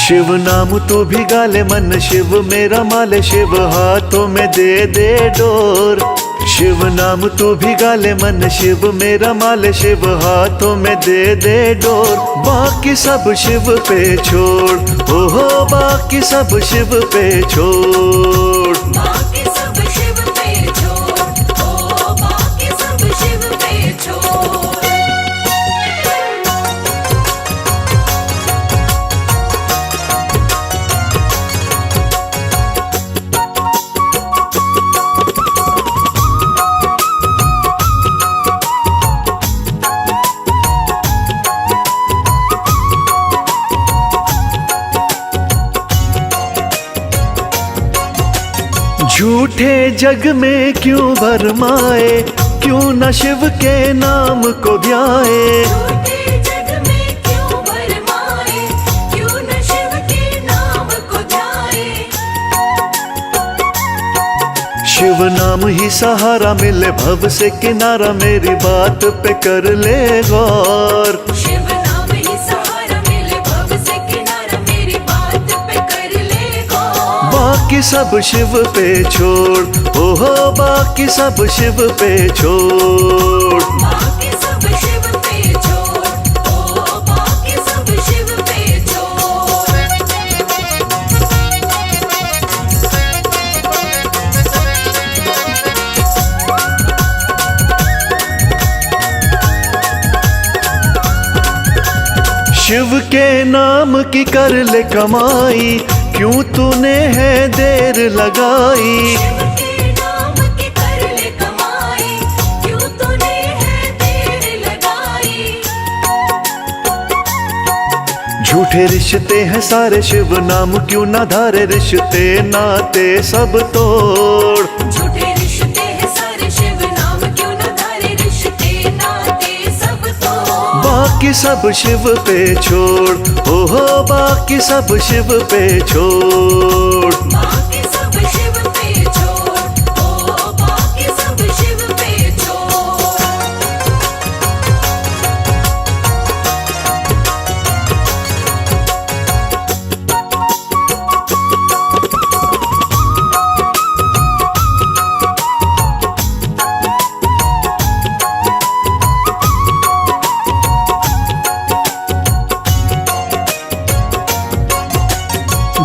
शिव नाम तू भी गाले मन शिव मेरा माले, शिव हाथों में दे दे डोर। शिव नाम तू भी गाले मन शिव मेरा माले, शिव हाथों में दे दे डोर। बाकी सब शिव पे छोड़, ओहो बाकी सब शिव पे छोड़। बाकी सब शिव पे छोड़, ओ बाकी सब शिव पे छोड़। झूठे जग में क्यों भरमाए, क्यों न शिव के नाम को ध्याए। झूठे जग में क्यों भरमाए, क्यों न शिव के नाम को ध्याए। शिव नाम ही सहारा मिले भव से किनारा, मेरी बात पे कर ले गौर। शिव नाम ही सहारा मिले भव से किनारा, मेरी बात पे कर ले गौर। बाकी सब शिव पे छोड़, ओहो बाकी सब शिव पे छोड़। बाकी सब शिव पे छोड़, ओ बाकी सब शिव पे छोड़। शिव के नाम की कर ले कमाई, क्यों तूने है देर लगाई। शिव के नाम की कर ले कमाई, क्यों तूने है देर लगाई। झूठे रिश्ते हैं सारे शिव नाम क्यों ना धारे, रिश्ते नाते सब तोड़। झूठे रिश्ते हैं सारे शिव नाम क्यों न धारे, रिश्ते नाते सब तोड़। बाकी सब शिव पे छोड़, ओहो बाकी सब शिव पे छोड़। बाकी सब शिव पे छोड़, ओ बाकी सब शिव पे छोड़।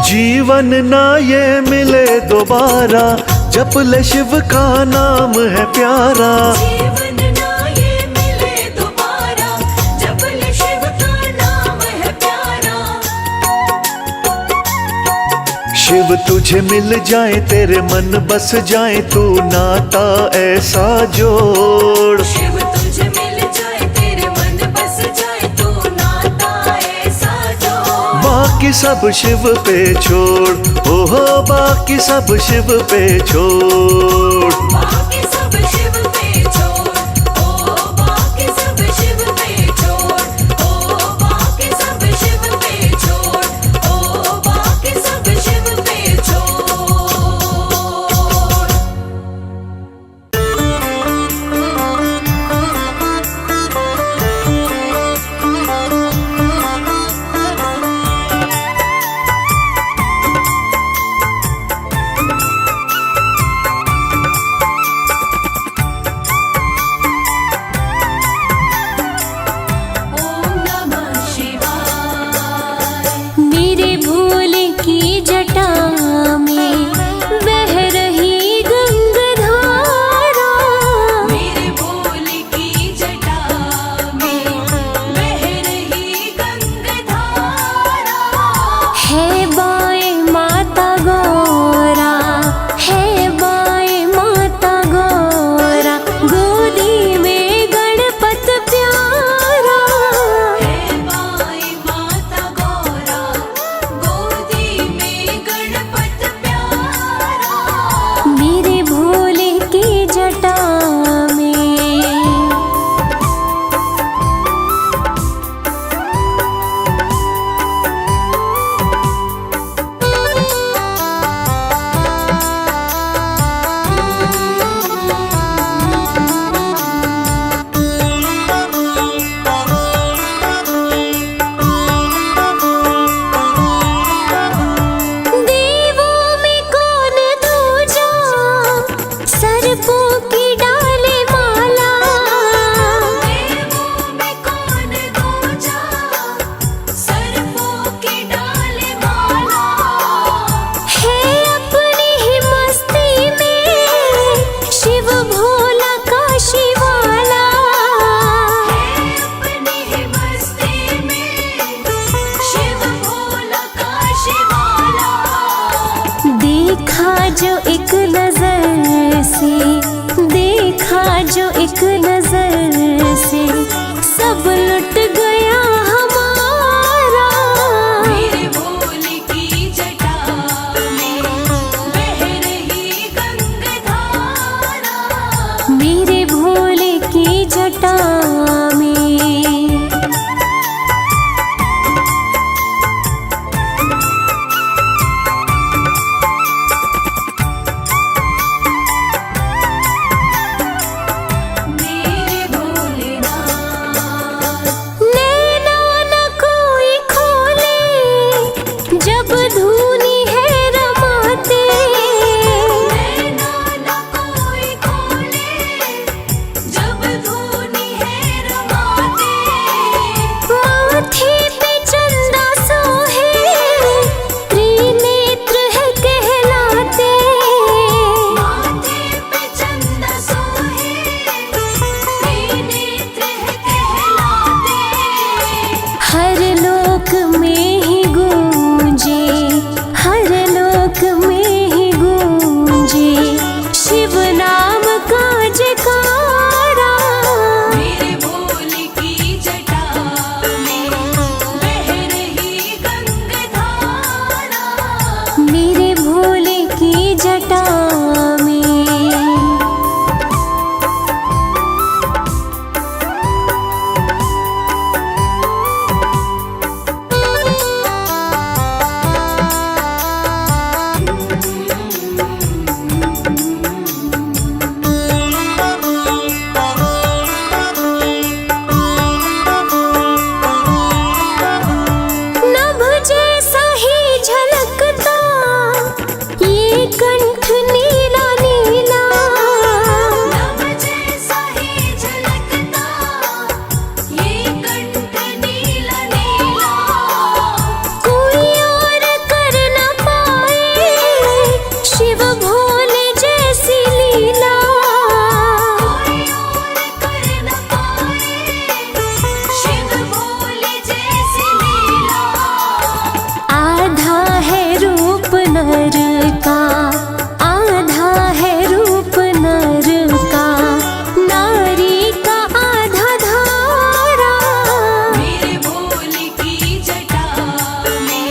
जीवन ना ये मिले दोबारा, जप ले शिव का नाम है प्यारा। जीवन ना ये मिले दोबारा, जप ले शिव का नाम है प्यारा। शिव तुझे मिल जाए तेरे मन बस जाए, तू नाता ऐसा जोड़। शिव तुझे मिल जाए तेरे मन बस जाए, तू नाता ऐसा जोड़। बाकी सब शिव पे छोड़, ओहो बाकी सब शिव पे छोड़। बाकी सब शिव पे छोड़, ओ बाकी सब शिव पे छोड़। ओ बाकी सब शिव पे छोड़, ओ बाकी सब शिव पे छोड़। जो एक नजर से, देखा जो एक नजर से, सब लुट गया हमारा। मेरे भोले की जटा में बह रही गंगाधारा। मेरे भोले की जटा में। मेरे भोलेनाथ नैना न कोई खोले, जब धूनी है रमाते। नैना न कोई खोले, जब धूनी है रमाते। माथे पे चंदा सोहे, त्रिनेत्र है कहलाते। माथे पे चंदा सोहे, त्रिनेत्र है कहलाते। हर लोक में ही गूंजे, हर लोक में ही गूंजे, शिव नाम का जयकारा। मेरे भोले की जटा में बह रही गंगाधारा। मेरे भोले की जटा में। नभ जैसा ही झलकता ये कंठ नीला नीला। नभ जैसा ही झलकता ये कंठ नीला नीला। कोई और कर न पाए शिव भोले जैसी लीला। कोई और कर न पाए शिव भोले जैसी लीला। आधा है रूप नर का, आधा है रूप नर का, नारी का आधा धारा। मेरे भोले की जटा में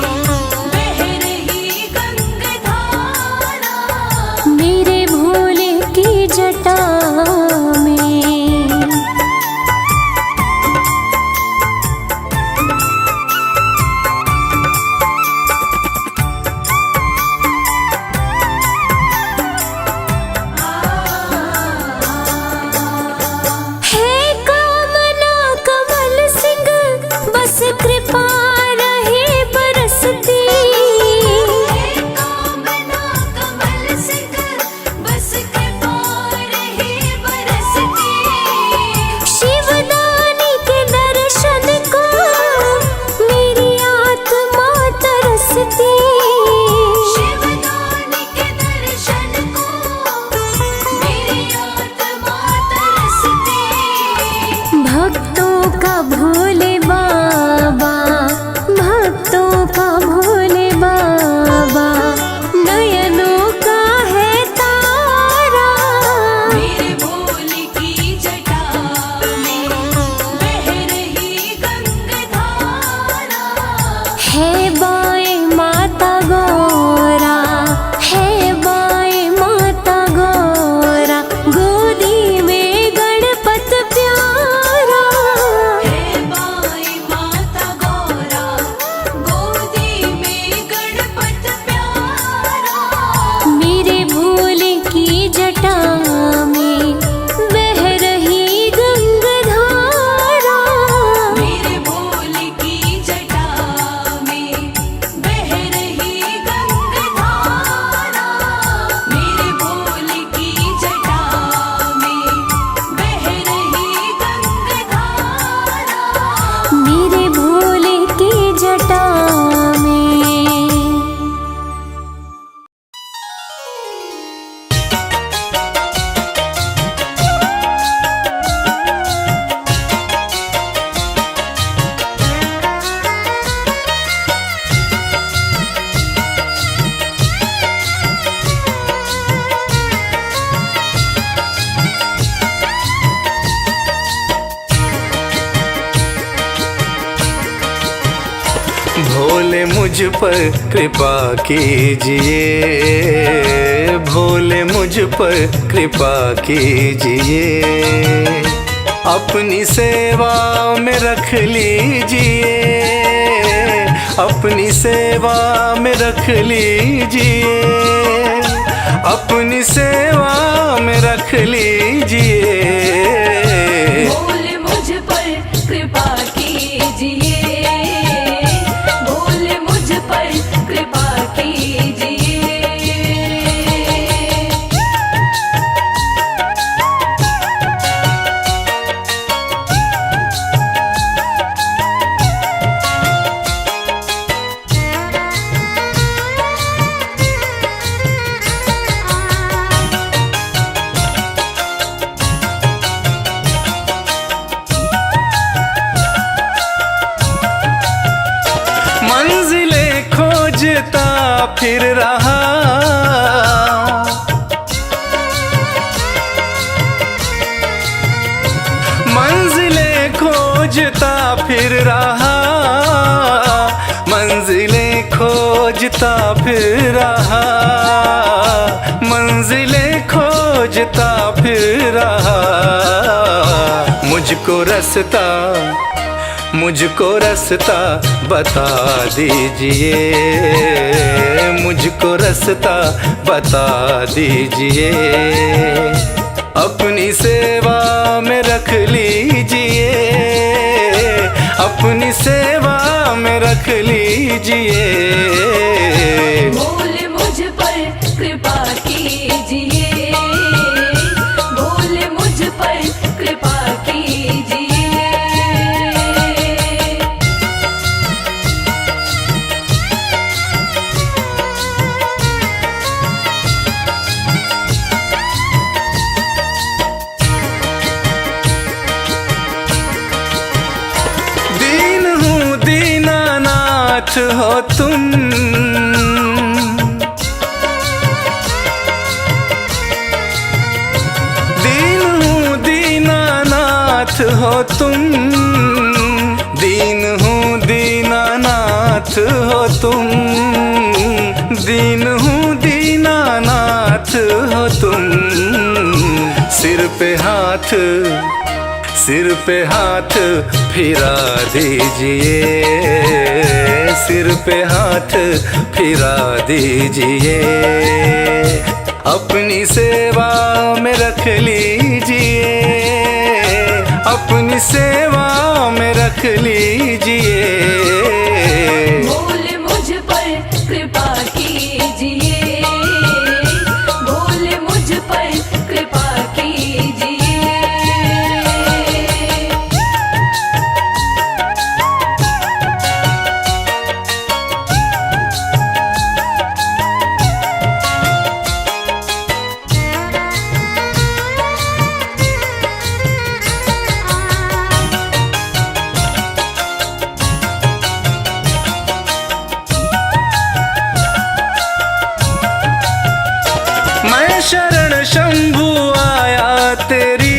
बह रही गंगाधारा। मेरे भोले की जटा में। है कामना कमल सिंह, बस कृपा रहे बरसती। हे कामना कमल सिंह, बस कृपा रहे बरसती। शिवदानी के दर्शन को मेरी आत्मा तरसती। शिवदानी के दर्शन को मेरी आत्मा तरसती। भक्तों का भोले बाबा, भक्तों का भोले बाबा, नयनों का है तारा। मेरे भोले की जटा में बह रही गंगाधारा। है बाएं माता गौरा, है बाएं माता गौरा, गोदी में गणपत प्यारा। हे बाई माता गौरा, गोदी में गणपत प्यारा। मेरे भोले की जटा में बह रही गंगाधारा। मेरे भोले की जटा में बह रही गंगाधारा। मेरे भोले की जटा में बह रही गंगाधारा। मेरे भोले की जटा में। भोले मुझ पर कृपा कीजिए, भोले मुझ पर कृपा कीजिए। अपनी सेवा में रख लीजिए, अपनी सेवा में रख लीजिए, अपनी सेवा में रख लीजिए। भोले मुझ पर कृपा कीजिए, भोले मुझ पर कृपा कीजिए। मंजिलें खोजता फिर रहा, मंजिलें खोजता फिर रहा, मंजिलें खोजता फिर रहा, मंजिलें खोजता फिर रहा। मुझको रास्ता, मुझको रास्ता बता दीजिए, मुझको रास्ता बता दीजिए। अपनी सेवा में रख लीजिए, अपनी सेवा में रख लीजिए। भोले मुझ पर कृपा कीजिए, भोले मुझ पर कृपा कीजिए। दीन हूँ दीनानाथ हो तुम, दीन हूँ दीनानाथ हो तुम, दीन हूँ दीनानाथ हो तुम, दीन हूँ दीनानाथ हो तुम। सिर पे हाथ, सिर पे हाथ फिरा दीजिए, सिर पे हाथ फिरा दीजिए। अपनी सेवा में रख लीजिए, अपनी सेवा में रख लीजिए। भोले मुझ पर कृपा कीजिए, भोले मुझ पर कृपा कीजिए। मैं शरण शंभु आया तेरी,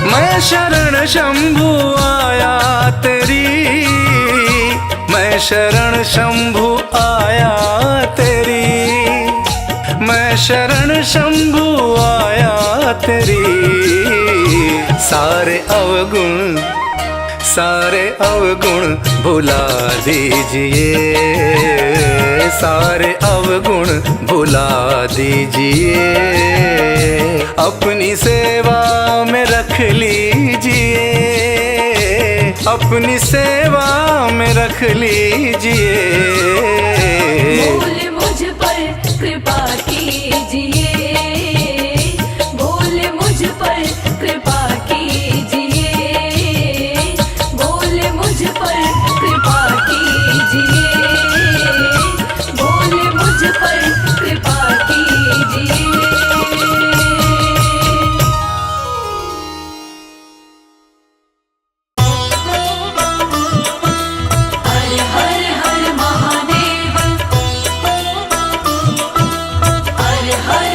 मैं शरण शंभु आया तेरी, मैं शरण शंभु आया तेरी, मैं शरण शंभु आया तेरी। सारे अवगुण, सारे अवगुण भुला दीजिए, सारे अवगुण भुला दीजिए। अपनी सेवा में रख लीजिए, अपनी सेवा में रख लीजिए। भोले मुझ पर कृपा कीजिए, भोले मुझ पर कृपा कीजिए, भोले मुझ पर कृपा कीजिए, भोले मुझ पर कृपा कीजिए। हर हर हर महादेव, हर हर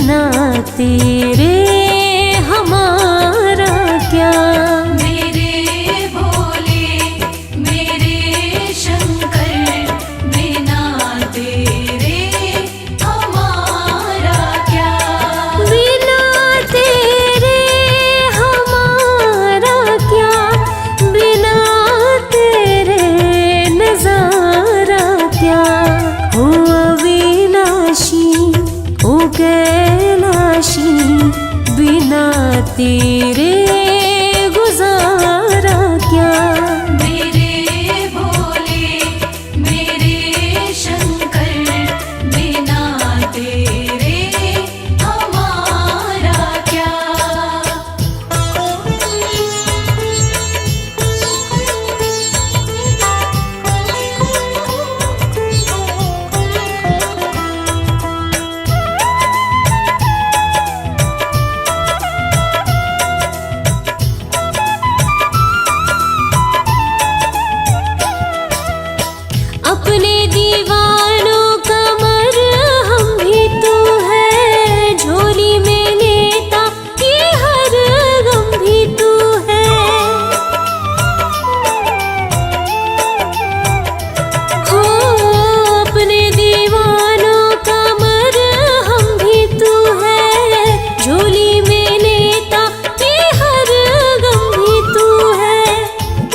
बिना तेरे हमारा क्या। मेरे भोले मेरे शंकर बिना तेरे हमारा क्या। बिना तेरे हमारा क्या, बिना तेरे नजारा क्या। हो अविनाशी ओ कैलाशी, बिना तेरे गुजारा क्या। मेरे भोले मेरे शंकर बिना तेरे हमारा क्या। अपने दीवानों का मरहम भी तू है, झोली में लेता ये हर गम भी तू है। हो अपने दीवानों का मरहम भी तू है, झोली में लेता ये हर गम भी तू है।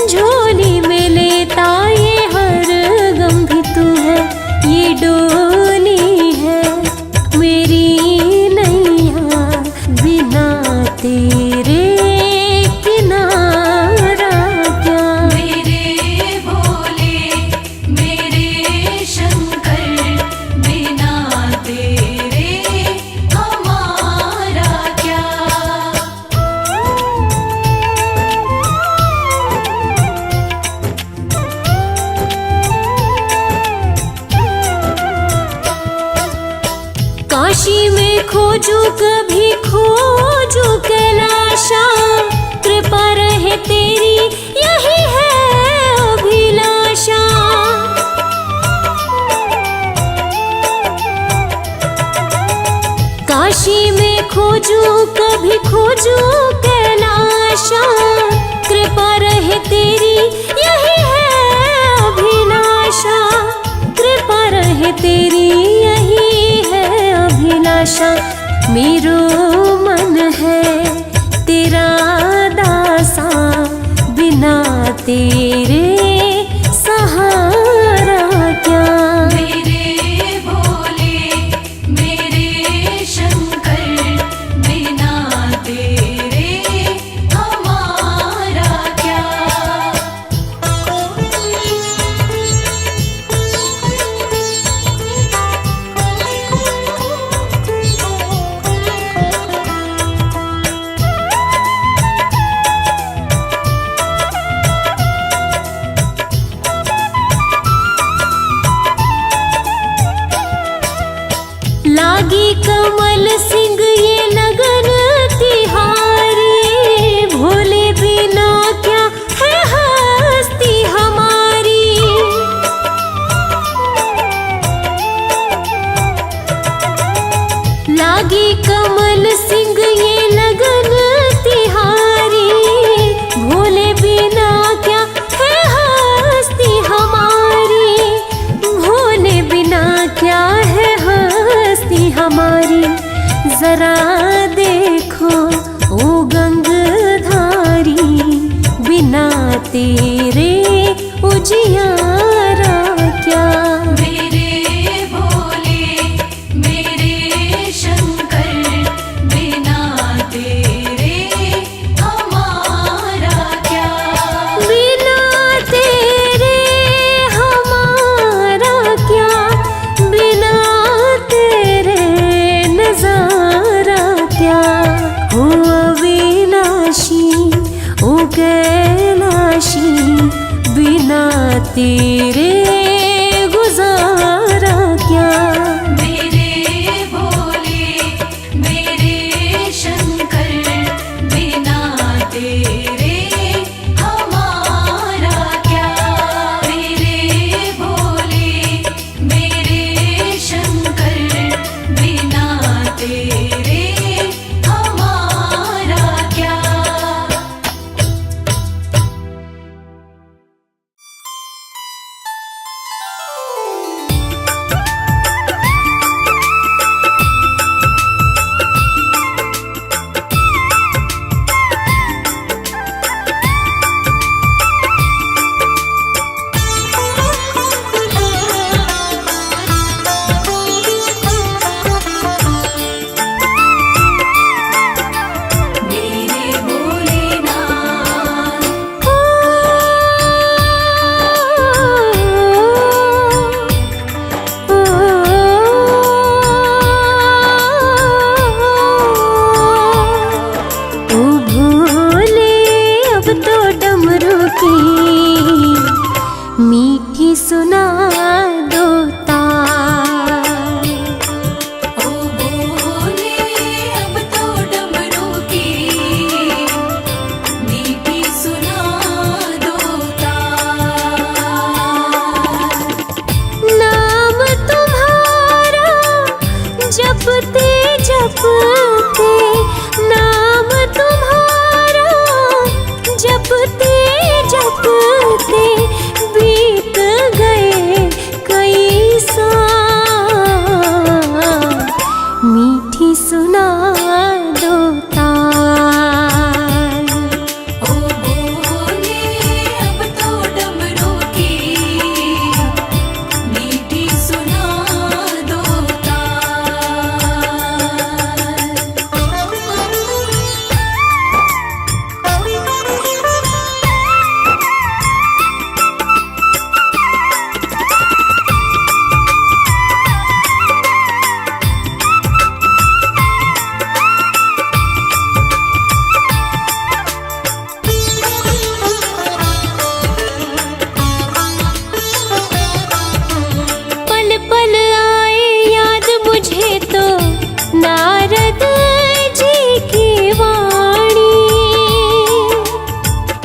झोली में लेता ये हर गम भी तू है। ये डोली है मेरी नैया, बिना तेरे किनारा क्या। मेरे भोले मेरे शंकर बिना तेरे हमारा क्या। काशी में खोजू कभी खोजू कैलाशा, कृपा रहे तेरी यही है अभिलाषा। काशी में खोजू कभी खोजू कैलाशा, कृपा रहे तेरी यही है अभिलाषा। कृपा रहे तेरी यही है अभिलाषा। मेरो मन है तेरा दासा, बिना तेरे सहारा क्या। मेरे भोले मेरे शंकर बिना तेरे हमारा क्या। लागी कमल सिंह ये लगन तिहारी, भोले बिना क्या है हस्ती हमारी। लागी कमल सिंह ये लगन तिहारी, भोले बिना क्या है हस्ती हमारी। भोले बिना क्या है हस्ती हमारी। जरा देखो ओ गंगधारी, बिना तेरे उजियारा क्या। मेरे भोले मेरे शंकर बिना तेरे हमारा क्या। बिना तेरे हमारा क्या, बिना तेरे नजारा जपते जपते नाम तुम्हारा, जपते जपते बीत गए कई साल। मीठी सुना दो ताल। ओ बोले अब तो डमरू की मीठी सुना दो पल पल आए याद मुझे तो नारद जी की वाणी।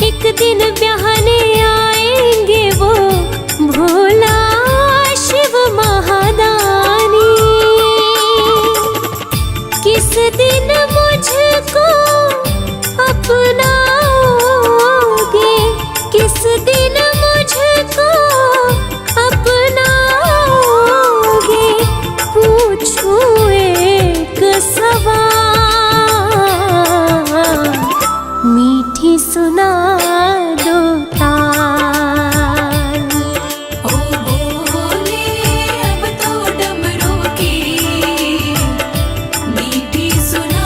एक दिन ब्याहने आएंगे वो भोला शिव महादानी। किस दिन मुझको अपनाओगे, किस दिन मुझको अपनाओगे, पूछूं एक सवाल। मीठी सुना दो ताल। ओ बोले अब तो डमरू की मीठी सुना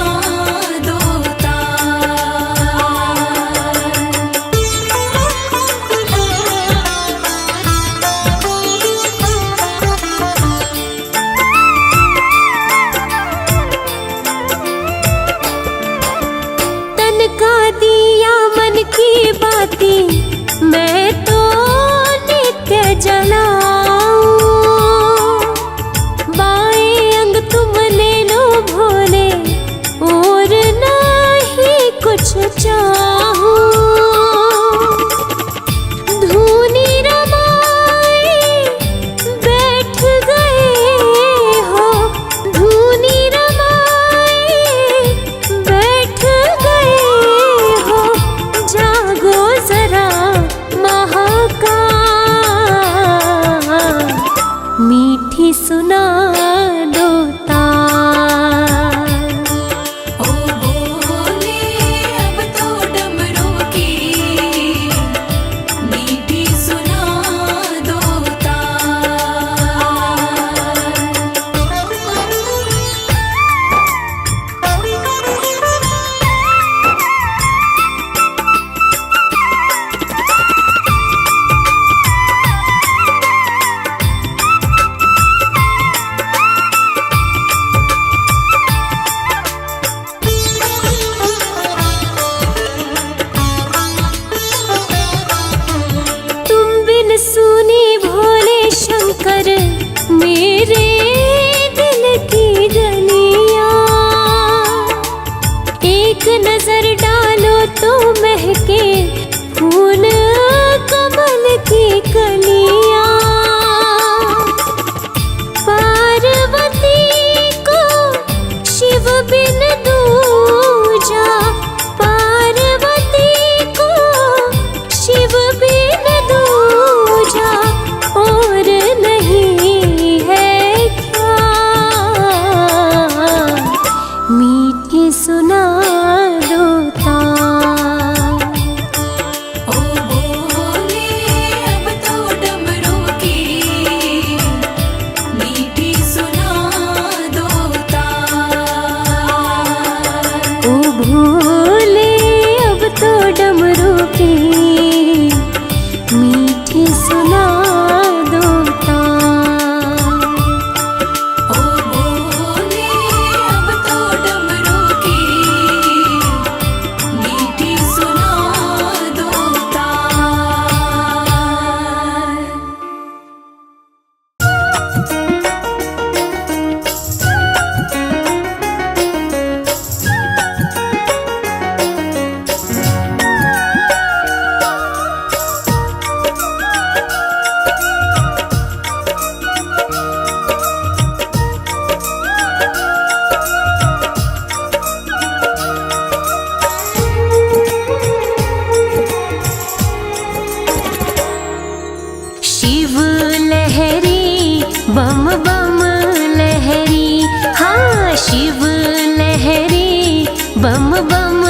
बम बम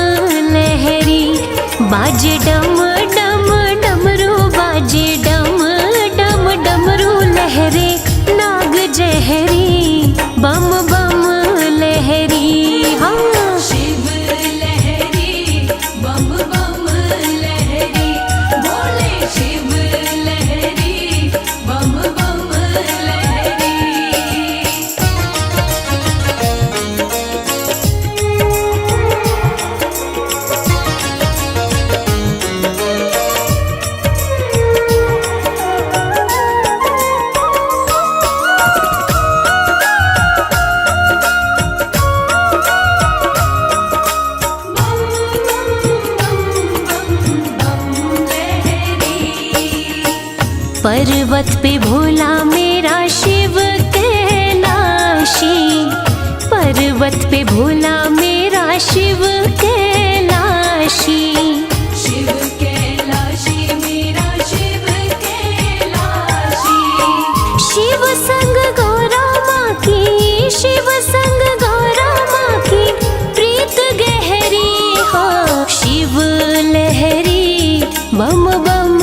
लहरी बाजे डम डम डमरू बाजे डम डम डमरू लहरे नाग जहरी बम बम लहरी हाँ शिव लहरी बम बम लहरी बोले शिव लहरी बम बम लहरी पर्वत पे भोला मेरा शिव कैलाशी पर्वत पे भोला मेरा शिव कैलाशी शिव कैलाशी मेरा शिव कैलाशी शिव संग गौरा माँ की शिव संग गौरा माँ की प्रीत गहरी हो शिव लहरी बम बम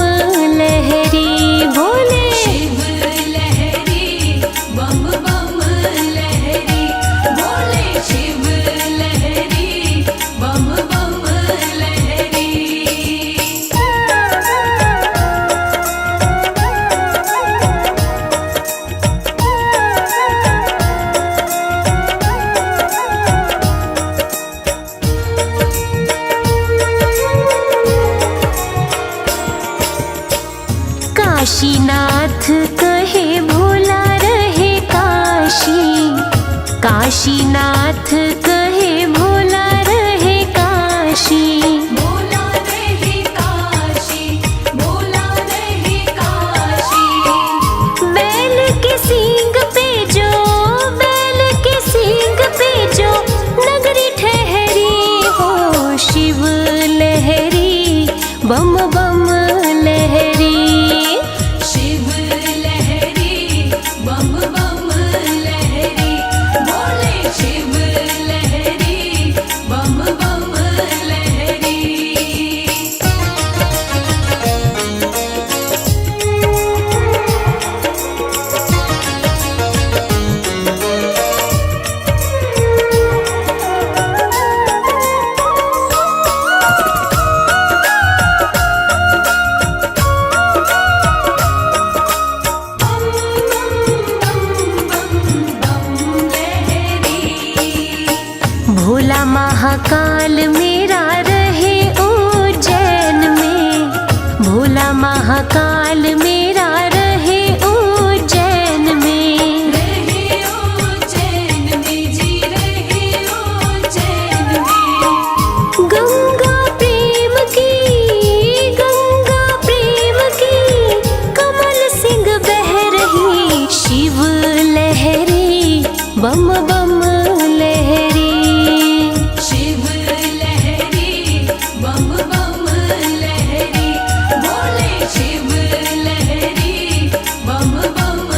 लहरी बोले शिव लहरी बम बम लहरी बोले शिव लहरी बम बम लहरी काशीनाथ कहे भोला रहे काशी काशीनाथ कहे भोला रहे काशी बोला रहे काशी बोला रहे काशी बैल के सींग पे जो बैल के सींग पे जो नगरी ठहरी हो शिव लहरी बम बम लहरी शिव लहरी बम बम लहरी बोले शिव लहरी बम बम लहरी भोला महाकाल मेरा रहे उज्जैन में भोला महाकाल मेरा रहे उज्जैन में रहे उज्जैन में जी रहे उज्जैन में गंगा प्रेम की कमल सिंह बह रही शिव लहरी बम बम लहरी शिव लहरी बम बम लहरी बोले शिव लहरी बम बम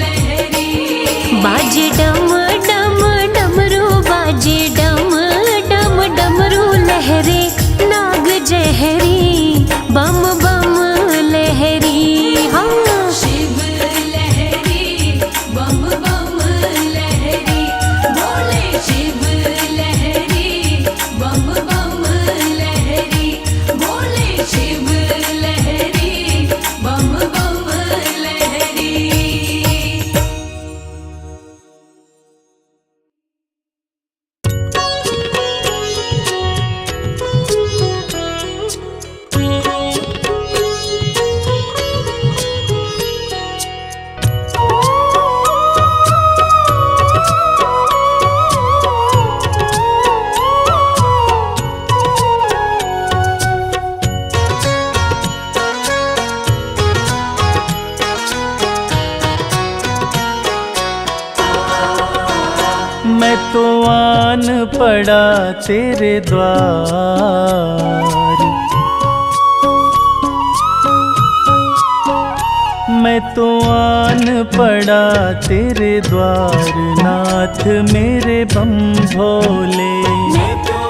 लहरी बाजे डम डम डमरू बाजे डम डम डमरू लहरे नाग जहरी बम बम लहरी हाँ शिव लहरी बम बम लहरी बोले शिव लहरी बम बम लहरी बोले शिव लहरी बम बम लहरी मैं तो आन पड़ा तेरे द्वार मैं तो आन पड़ा तेरे द्वार नाथ मेरे बम भोले मैं तो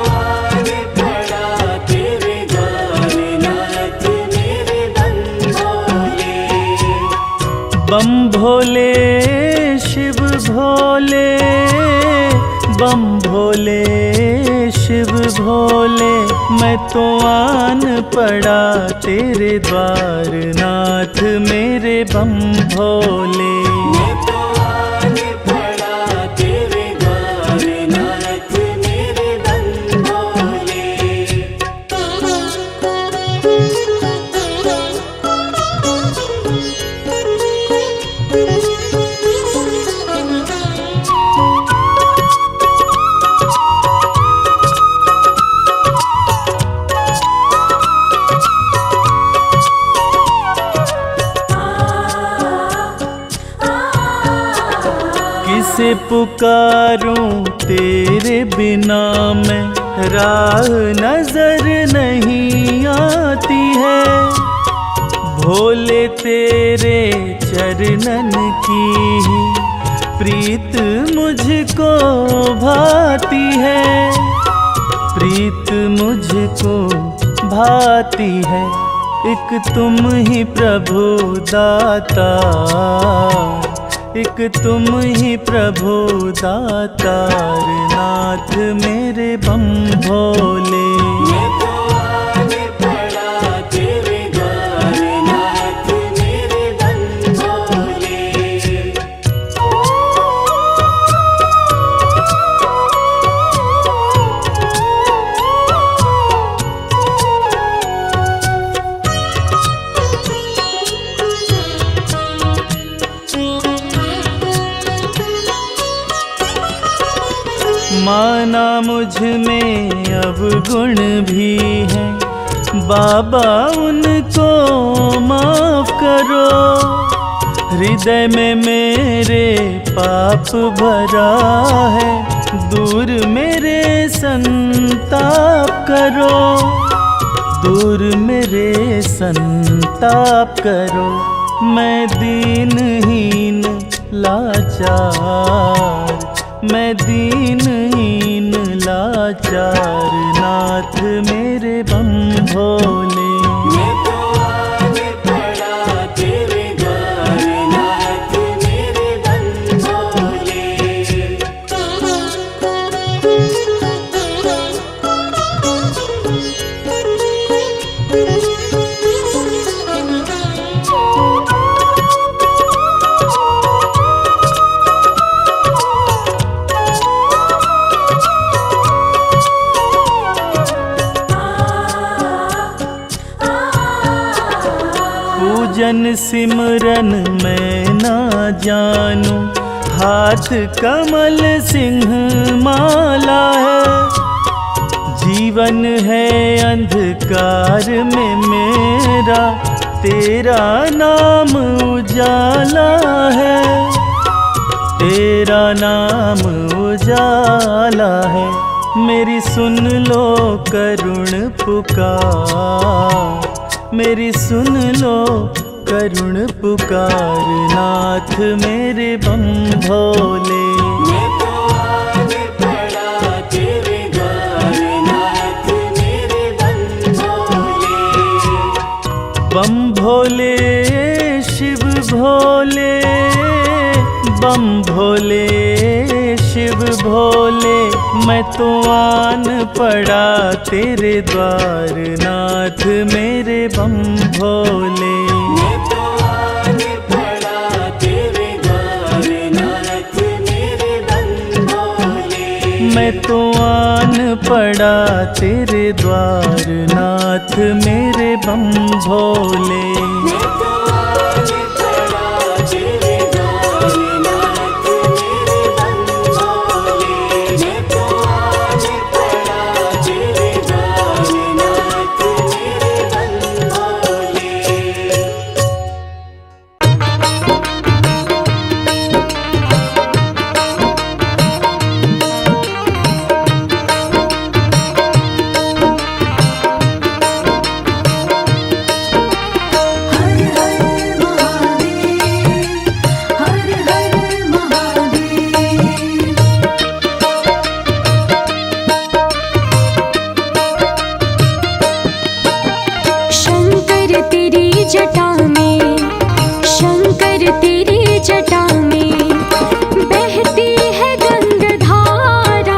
भोले शिव भोले, मैं तो आन पड़ा तेरे द्वार नाथ मेरे बम भोले। मैं तो आन पड़ा तेरे द्वार नाथ मेरे बम भोले। किसे पुकारूं तेरे बिना मैं, राह नजर नहीं आती है। भोले तेरे चरणन की ही प्रीत मुझको भाती है, प्रीत मुझको भाती है। एक तुम ही प्रभु दाता, एक तुम ही प्रभु दातार नाथ मेरे बम भोले। मैं तो आन पड़ा तेरे द्वार नाथ मेरे बम भोले। माना मुझ में अवगुण भी है, बाबा उनको माफ करो। हृदय में मेरे पाप भरा है, दूर मेरे संताप करो, दूर मेरे संताप करो। मैं दीनहीन लाचार, मैं दीनहीन लाचार नाथ मेरे बम भोले। मैं तो आन पड़ा तेरे द्वार नाथ मेरे बम भोले। पूजन सिमरन मैं ना जानूं, हाथ कमल सिंह माला है। जीवन है अंधकार में मेरा, तेरा नाम उजाला है, तेरा नाम उजाला है। मेरी सुन लो करुण पुकार, मेरी सुन लो करुण पुकार नाथ मेरे बम भोले। मैं तो आन पड़ा तेरे द्वार नाथ मेरे बम भोले। बम भोले शिव भोले, बम भोले शिव भोले, मैं तो आन पड़ा तेरे द्वार नाथ मेरे बम भोले। मैं तो आन पड़ा तेरे द्वार नाथ मेरे बम भोले। मैं तो आन पड़ा तेरे द्वार नाथ मेरे बम भोले। मैं तो आन पड़ा तेरे द्वार नाथ मेरे बम भोले। मैं तो आन पड़ा तेरे द्वार नाथ मेरे बम भोले। जटा में बहती है गंगाधारा,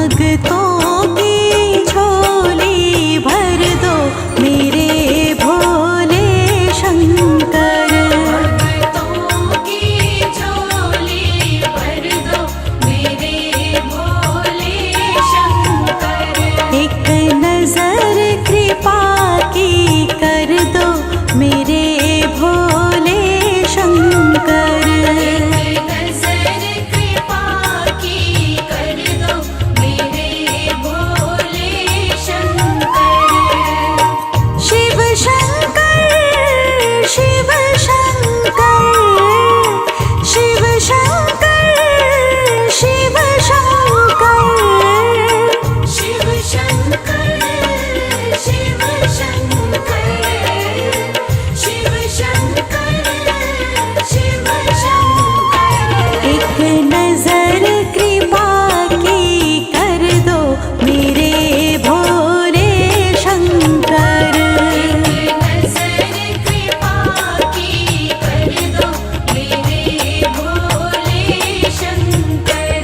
भगतों की झोली भर दो मेरे भोले शंकर। भक्तों की झोली भर दो मेरे भोले शंकर। एक नजर कृपा की कर दो मेरे भोले शंकर। एक नजर कृपा की कर दो मेरे भोले शंकर। शिव शंकर शिव शंकर शिव शंकर शिव शंकर शिव शंकर शिव शंकर शिव शंकर शिव शंकर। एक नजर कृपा की कर दो मेरे भोले शंकर। एक नजर कृपा की कर दो मेरे भोले शंकर।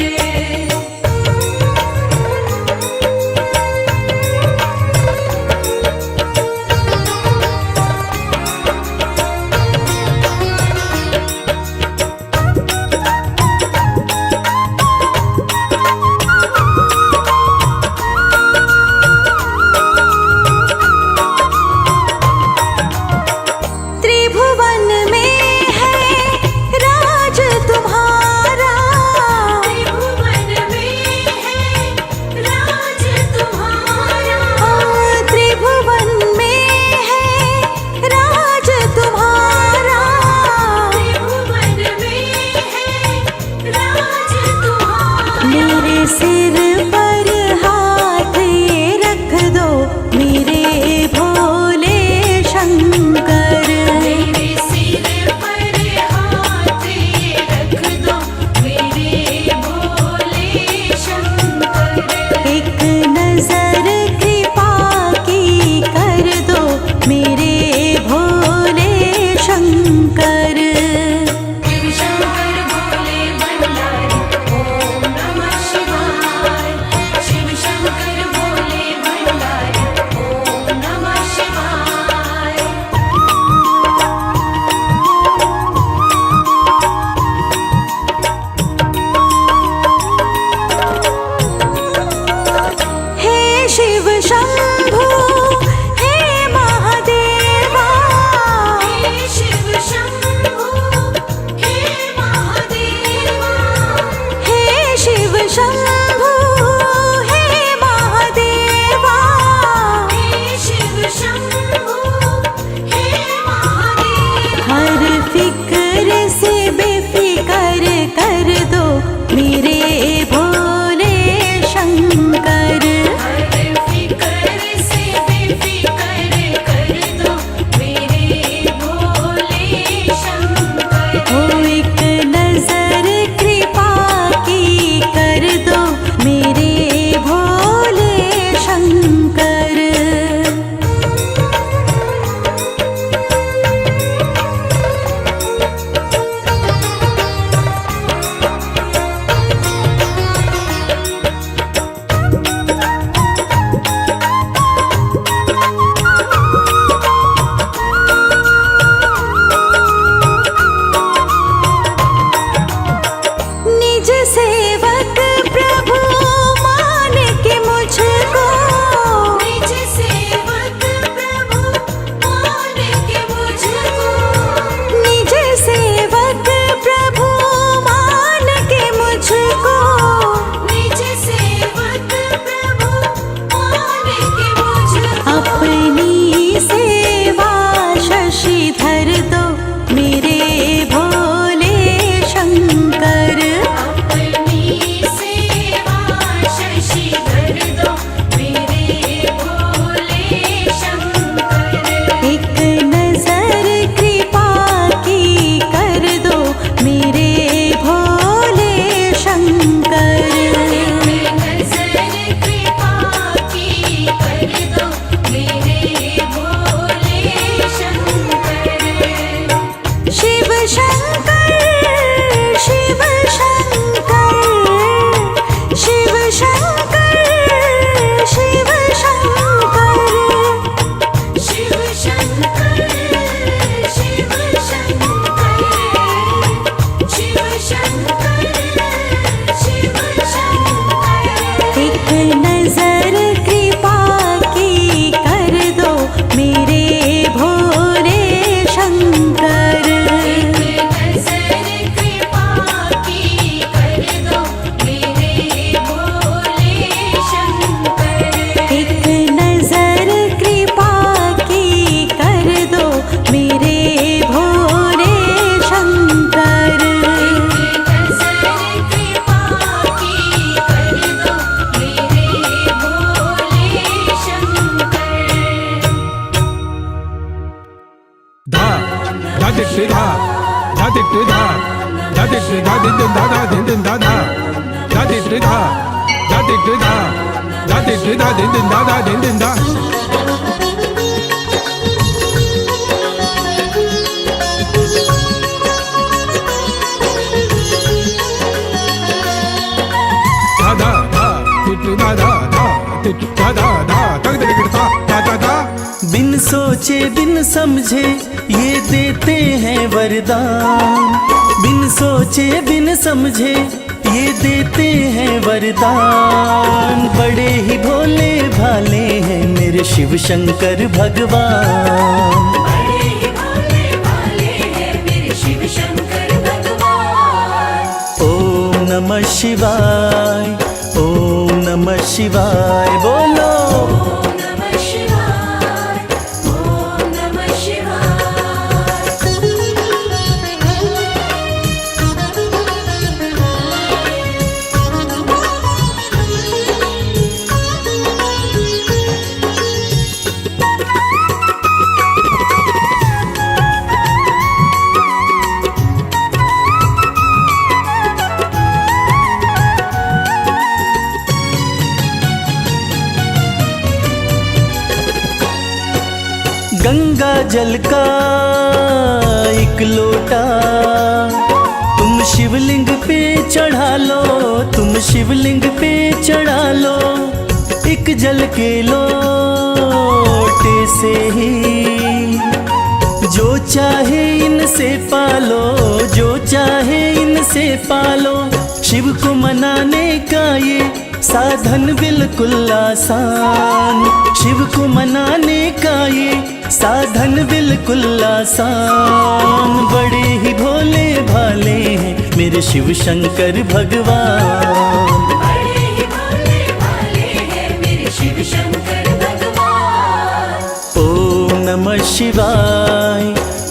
त्रिभुवन में है राज तुम्हारा। त्रिभुवन में है राज तुम्हारा। त्रिभुवन में है राज तुम्हारा। त्रिभुवन में है राज तुम्हारा। मेरे सिर पर हाथ ये रख दो मेरे भोले शंकर। मेरे सिर पर हाथ ये रख दो मेरे भोले शंकर। एक नजर कृपा की कर दो मेरे भोले शंकर। शिव शंकर भोले भंडारी ओम नमः शिवाय। शिव शंकर भोले भंडारी ओम नमः शिवाय। हे शिव शंभु हे महादेवा। हे शिव शंभु हे महादेवा। हे शिव शंभु हे महादेवा। हे शिव शंभु हे महादेवा। हर फिक्र से बेफिकर कर दो मेरे भोले शंकर। हर फिकर से बेफिकर कर दो मेरे भोले शंकर। ओ एक नजर कृपा की कर दो मेरे Bhole Shankar. din din da da din din da da da din din da da din din da da din din da din din da da din din da da da din da da da din da da da da din da da da बिन सोचे बिन समझे ये देते हैं वरदान, बिन सोचे बिन समझे ये देते हैं वरदान। बड़े ही भोले भाले हैं मेरे शिव शंकर भगवान। बड़े ही भोले भाले हैं मेरे शिव शंकर भगवान। ओम नमः शिवाय, ओम नमः शिवाय बोलो। ओम नमः शिवाय, ओम नमः गंगा जल का एक लोटा तुम शिवलिंग पे चढ़ा लो, तुम शिवलिंग पे चढ़ा लो। एक जल के लोटे से ही जो चाहे इनसे पालो, जो चाहे इनसे पालो। शिव को मनाने का ये साधन बिल्कुल आसान, शिव को मनाने का ये साधन बिल्कुल आसान। बड़े ही भोले भाले हैं मेरे शिव शंकर भगवान। बड़े ही भोले भाले हैं मेरे शिव शंकर भगवान। ओम नमः शिवाय,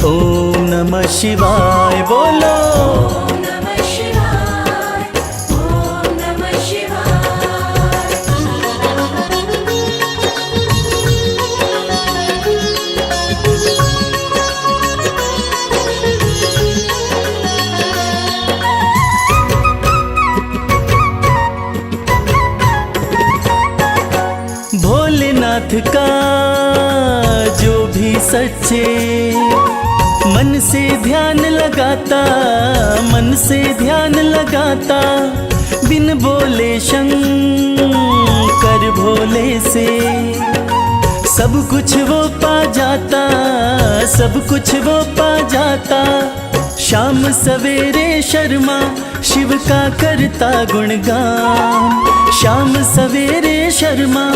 ओम नमः शिवाय बोलो। ओम नमः शिवाय, ओम नमः शिवाय। भोलेनाथ का जो भी सच्चे मन से ध्यान लगाता, मन से ध्यान लगाता। बिन बोले शंकर भोले से सब कुछ वो पा जाता, सब कुछ वो पा जाता। शाम सवेरे शर्मा शिव का करता गुणगान, शाम सवेरे शर्मा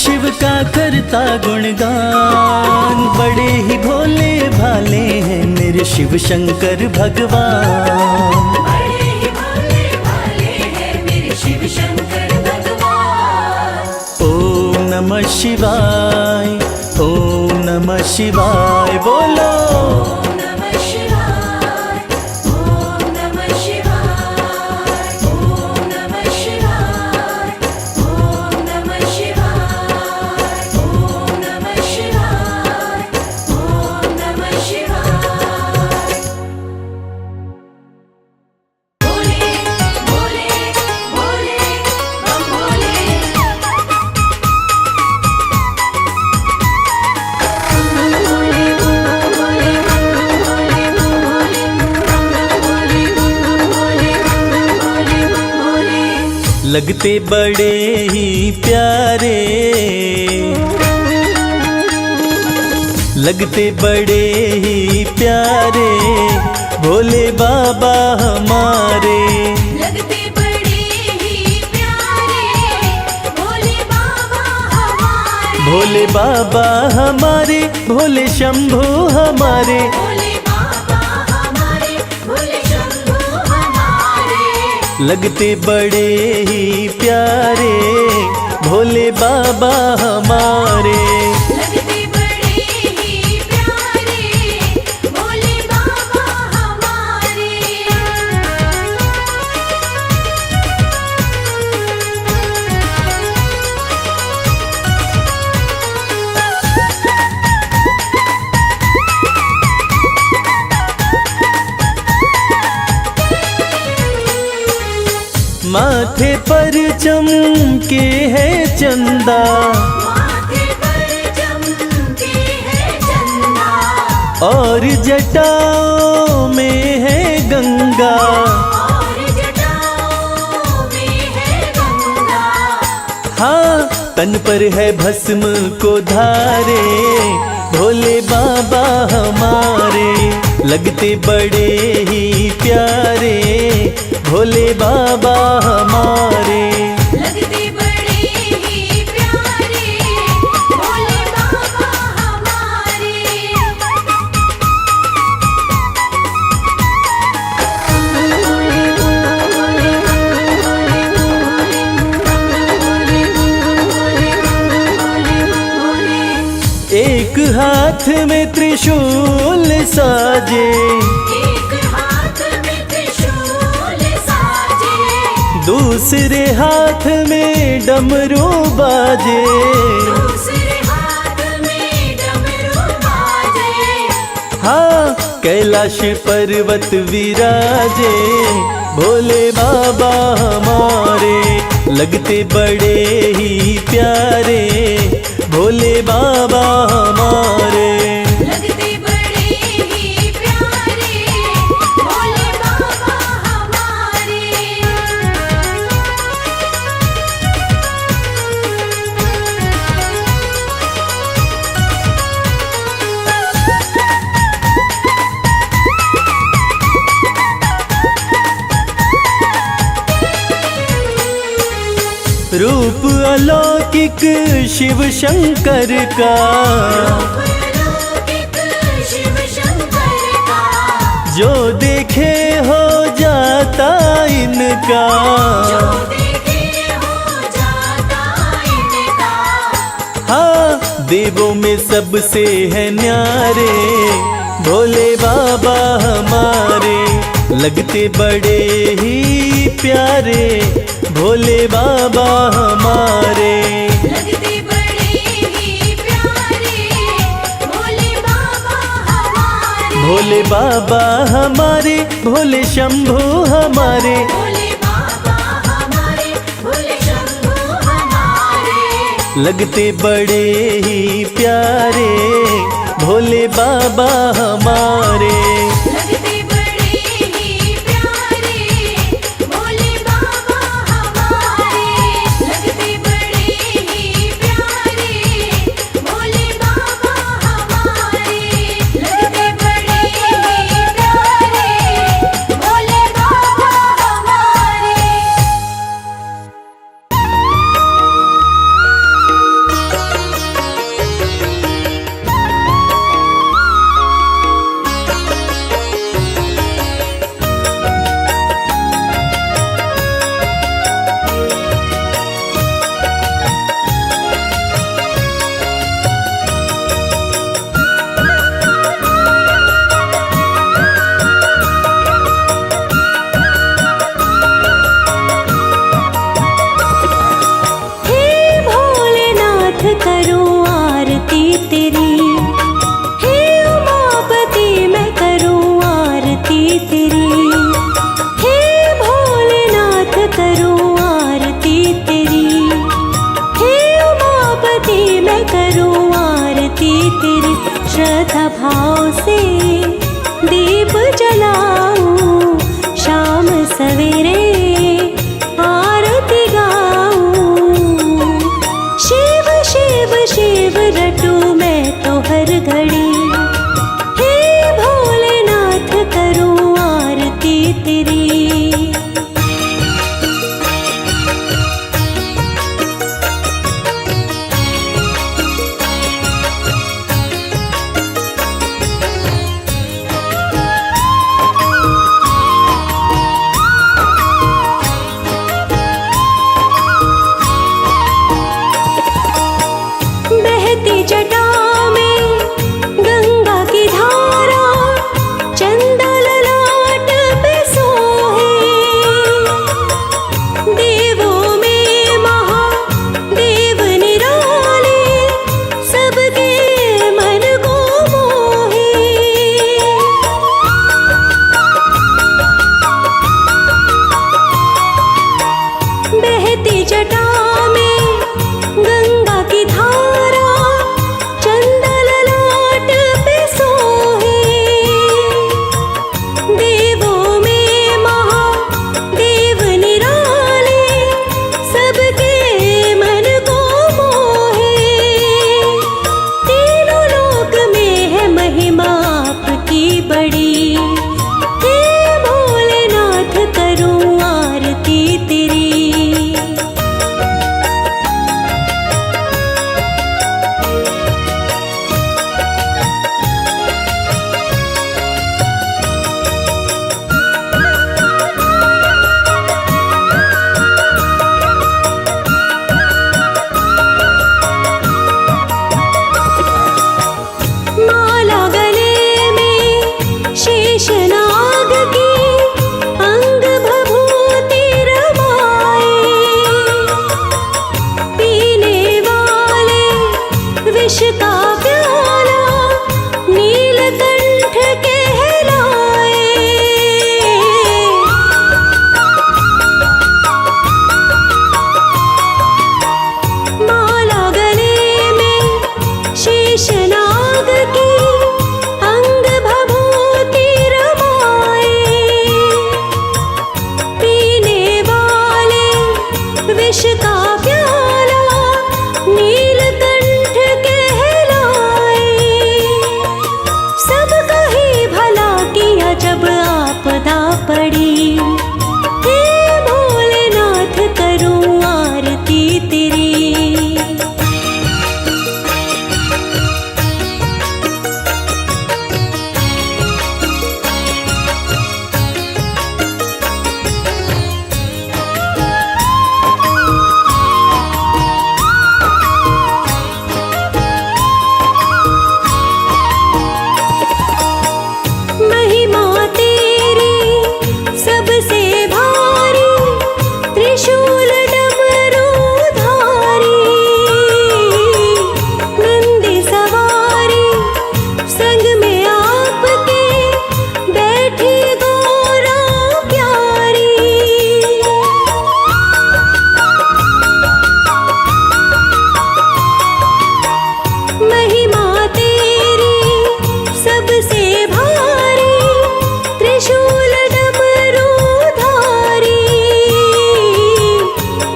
शिव का करता गुणगान। बड़े ही भोले भाले हैं मेरे शिव शंकर भगवान। बड़े ही भोले भाले हैं मेरे शिव शंकर भगवान। ओम नमः शिवाय, ओम नमः शिवाय बोलो। ओम नमः शिवाय, ओम नमः शिवाय। ओम नमः शिवाय, ओम नमः शिवाय। ओम नमः शिवाय, ओम नमः शिवाय। भोले भोले भोले बम भोले। लगते बड़े ही प्यारे, लगते बड़े ही प्यारे भोले बाबा हमारे। लगते बड़े ही प्यारे भोले बाबा हमारे। भोले बाबा हमारे, भोले शंभू हमारे। भोले बाबा हमारे, भोले शंभू हमारे। लगते बड़े ही प्यारे भोले बाबा हमारे। लगते बड़े ही प्यारे भोले बाबा हमारे। माथे पर चमके है चंदा, माथे पर चमके है चंदा, और जटाओं में है गंगा। और जटाओं में है गंगा। हाँ, तन पर है भस्म को धारे, भोले बाबा हमारे लगते बड़े ही प्यारे, भोले बाबा हमारे। लगते बड़े ही प्यारे, भोले बाबा हमारे। एक हाथ में त्रिशूल साजे, एक हाथ में त्रिशूल साजे, दूसरे हाथ में डमरू बाजे। दूसरे हाथ में डमरू बाजे। हाँ, कैलाश पर्वत विराजे, भोले बाबा हमारे लगते बड़े ही प्यारे, भोले बाबा हमारे। लगते बड़े ही प्यारे, भोले बाबा हमारे। रूप अलौकिक शिव शंकर का, अलौकिक शिव शंकर का, जो देखे हो जाता इनका। जो देखे हो जाता इनका। हाँ, देवों में सबसे है न्यारे, भोले बाबा हमारे लगते बड़े ही प्यारे, भोले बाबा हमारे। लगते बड़े ही प्यारे, भोले बाबा हमारे। भोले बाबा हमारे, भोले शंभू हमारे, भोले बाबा हमारे, भोले शंभू हमारे। लगते बड़े ही प्यारे, भोले बाबा हमारे। लगते बड़े ही प्यारे, भोले बाबा हमारे। लगते बड़े ही प्यारे, भोले बाबा हमारे। लगते बड़े ही प्यारे, भोले बाबा हमारे। हे भोलेनाथ करूं आरती तेरी, हे उमापति मैं करूं आरती तेरी। हे भोलेनाथ करूं आरती तेरी, हे उमापति मैं करूं आरती तेरी। श्रद्धा भाव से दीप जलाऊं, शाम सवेरे आरती गाऊं। शिव शिव शिव रटूं मैं तो हर घड़ी, हे भोलेनाथ करूं आरती तेरी। बहती जटा गंगा की धारा चंदन ललाट पे सोहे। देवों में महादेव निराले सबके मन को मोहे। तीनों लोक में है महिमा आपकी बड़ी। हे भोलेनाथ करूं आरती तेरी। माला गले में शेषनाग की अंग भभूति रमाए। पीने वाले विष का प्याला नीलकंठ कहलाए। माला गले में शेषनाग की अंग भभूति रमाए। पीने वाले विष का प्याला नीलकंठ कहलाए। सबका ही भला किया जब आपदा पड़ी। हे भोलेनाथ करूं आरती तेरी। महिमा तेरी सबसे भारी त्रिशूल डमरू धारी। नंदी सवारी संग में आपके बैठी गौरा प्यारी। महिमा तेरी सबसे भारी त्रिशूल डमरू धारी।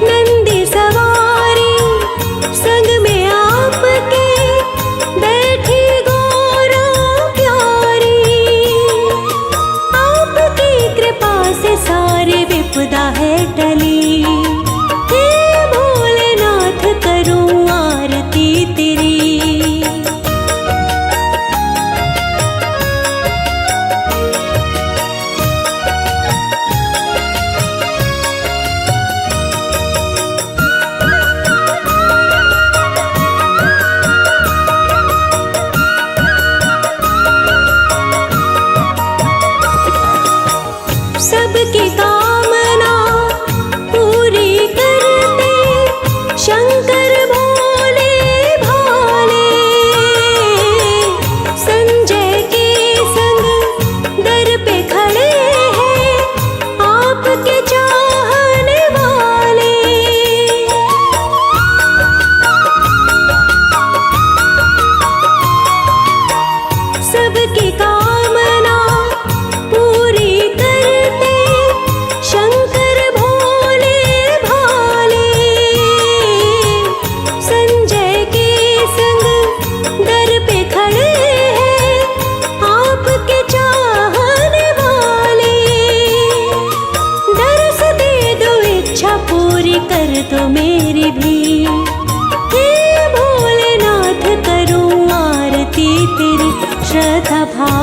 नंदी सवारी संग में आपके बैठी गौरा प्यारी। आपकी कृपा से सारे विपदा है टली। हे भोलेनाथ करूं आरती तेरी। सबकी कामना पूरी करते शंकर भोले भाले। संजय के संग दर पे खड़े हैं आपके चाहने वाले। सबकी कामना पूरी करते शंकर भोले भाले। संजय के संग दर पे खड़े हैं आपके चाहने वाले। दर्श दे दो इच्छा पूरी कर दो मेरी भी। हे भोलेनाथ करूं आरती तेरी। श्रद्धा भाव